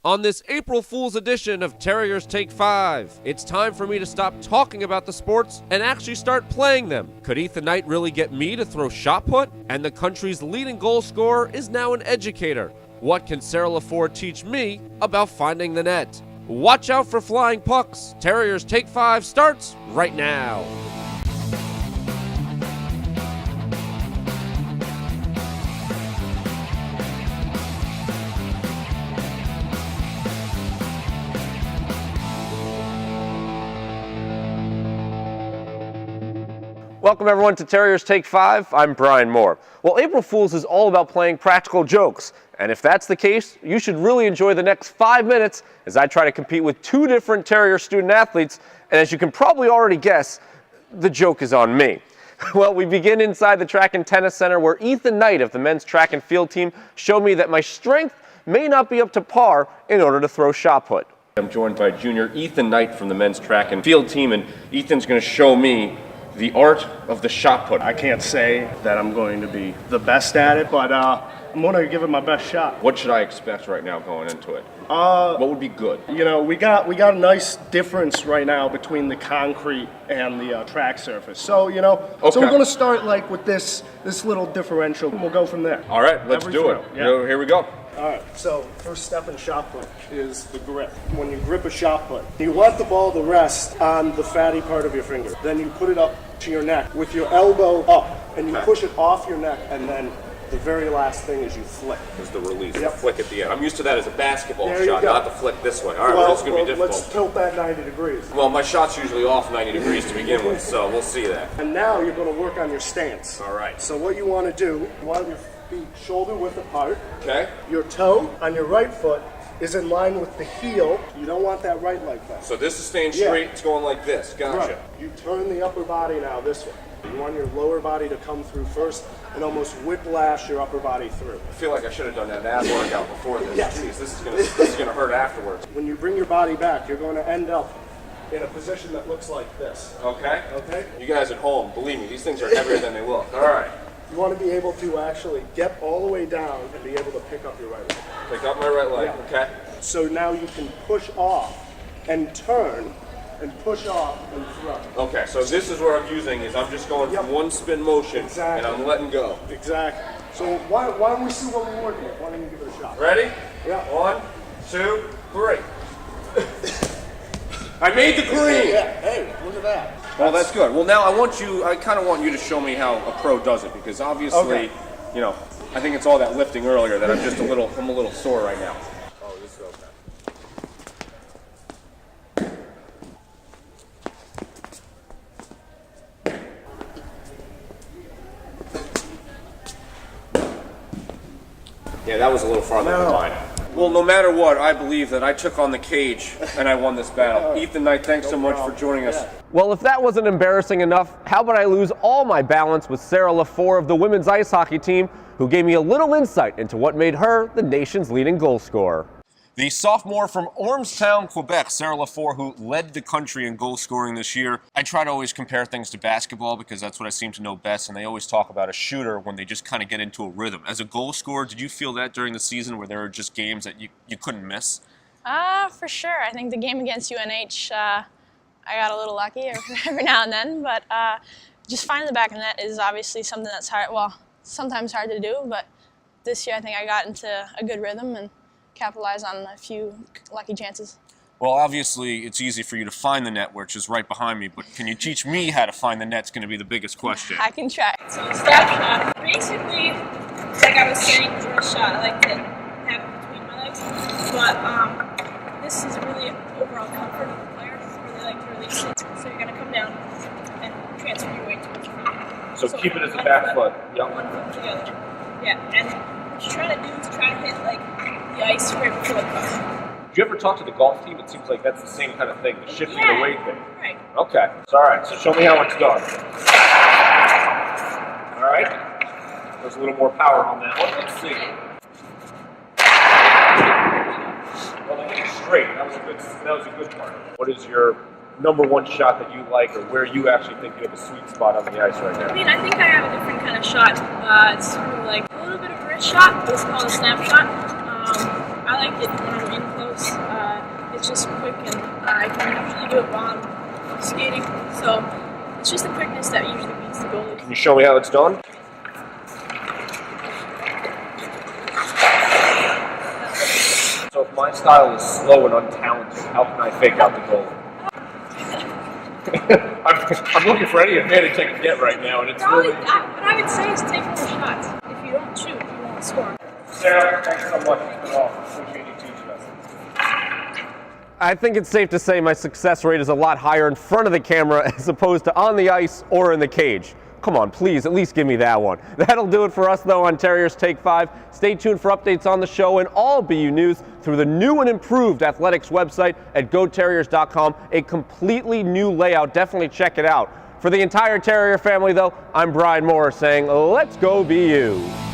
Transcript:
On this April Fool's edition of Terriers Take 5, it's time for me to stop talking about the sports and actually start playing them. Could Ethan Knight really get me to throw shot put? And the country's leading goal scorer is now an educator. What can Sarah Lefort teach me about finding the net? Watch out for flying pucks. Terriers Take 5 starts right now. Welcome everyone to Terriers Take 5. I'm Brian Maurer. Well, April Fool's is all about playing practical jokes. And if that's the case, you should really enjoy the next 5 minutes as I try to compete with two different Terrier student athletes. And as you can probably already guess, the joke is on me. Well, we begin inside the track and tennis center where Ethan Knight of the men's track and field team showed me that my strength may not be up to par in order to throw shot put. I'm joined by junior Ethan Knight from the men's track and field team, and Ethan's going to show me the art of the shot put. I can't say that I'm going to be the best at it, but I'm going to give it my best shot. What should I expect right now going into it? What would be good? You know, we got a nice difference right now between the concrete and the track surface. So, you know, so we're going to start like with this little differential, and we'll go from there. All right, let's do it. Yeah. Here we go. All right, so first step in shot put is the grip. When you grip a shot put, you let the ball to rest on the fatty part of your finger. Then you put it up to your neck with your elbow up, and you push it off your neck, and then the very last thing is you flick. Is the release, Yep. the flick at the end. I'm used to that as a basketball There you shot, go. not the flick this way. All right, Well, well, it's going to be difficult. let's tilt that 90 degrees. Well, my shot's usually off 90 degrees to begin with, so we'll see that. And now you're going to work on your stance. All right. So what you want to do, you want your feet shoulder width apart. Okay. Your toe on your right foot is in line with the heel. You don't want that right leg back. So this is staying straight, Yeah. it's going like this. Gotcha. Right. You turn the upper body now this way. You want your lower body to come through first and almost whiplash your upper body through. I feel like I should have done that ab workout before this. Yes. Jeez, this is gonna hurt afterwards. When you bring your body back, you're going to end up in a position that looks like this. Okay. Okay? You guys at home, believe me, these things are heavier than they look. All right. You want to be able to actually get all the way down and be able to pick up your right leg. Pick up my right leg. Yeah. Okay. So now you can push off and turn and push off and throw. Okay. So this is what I'm using. Is I'm just going from one spin motion Exactly. and I'm letting go. Exactly. So why don't we see what we're working with? Why don't you give it a shot? Ready? Yeah. 1, 2, 3. I made the green. Yeah. Hey, look at that. Well, that's good. Well, now I kind of want you to show me how a pro does it, because obviously, you know, I think it's all that lifting earlier that I'm a little sore right now. Oh, this is okay. Yeah, that was a little farther than mine. Well, no matter what, I believe that I took on the cage and I won this battle. Ethan Knight, thanks so much for joining us. Well, if that wasn't embarrassing enough, how about I lose all my balance with Sarah Lefort of the women's ice hockey team, who gave me a little insight into what made her the nation's leading goal scorer. The sophomore from Ormstown, Quebec, Sarah Lefort, who led the country in goal scoring this year. I try to always compare things to basketball because that's what I seem to know best, and they always talk about a shooter when they just kind of get into a rhythm. As a goal scorer, did you feel that during the season where there were just games that you couldn't miss? For sure. I think the game against UNH, I got a little lucky every now and then, but just finding the back of the net is obviously something that's hard, well, sometimes hard to do, but this year I think I got into a good rhythm and capitalize on a few lucky chances. Well, obviously, it's easy for you to find the net, which is right behind me, but can you teach me how to find the net's going to be the biggest question. I can try. So step shot, basically, like I was saying, drill shot, I like to have it between my legs, but this is really overall comfort of the player. It's really like to release it. So you're going to come down and transfer your weight towards your feet. So keep it as a back foot. Yep. One foot together. Yeah, and what you're trying to do is try to hit like the ice right before the puck. Did you ever talk to the golf team? It seems like that's the same kind of thing, the shifting the weight thing. Right. Okay. All right. So show me how it's done. All right. There's a little more power on that one. Let's see. Well, the hit straight. That was a good part. What is your number one shot that you like, or where you actually think you have a sweet spot on the ice right now? I mean, I think I have a different kind of shot. It's sort of like a little bit of a wrist shot. It's called a snap shot. I like it when I'm in close. I can usually do it while I'm skating. So it's just the quickness that usually beats the goalie. Can you show me how it's done? So if my style is slow and untalented, how can I fake out the goal? I'm looking for any advantage I can get right now, and it's Probably, really... what I would say is take more shots. If you don't shoot, you won't score. Sarah, thanks so much. It's been awesome. Appreciate you teaching us. I think it's safe to say my success rate is a lot higher in front of the camera as opposed to on the ice or in the cage. Come on, please, at least give me that one. That'll do it for us, though, on Terriers Take 5. Stay tuned for updates on the show and all BU news through the new and improved athletics website at goterriers.com. A completely new layout. Definitely check it out. For the entire Terrier family, though, I'm Brian Maurer saying, let's go BU.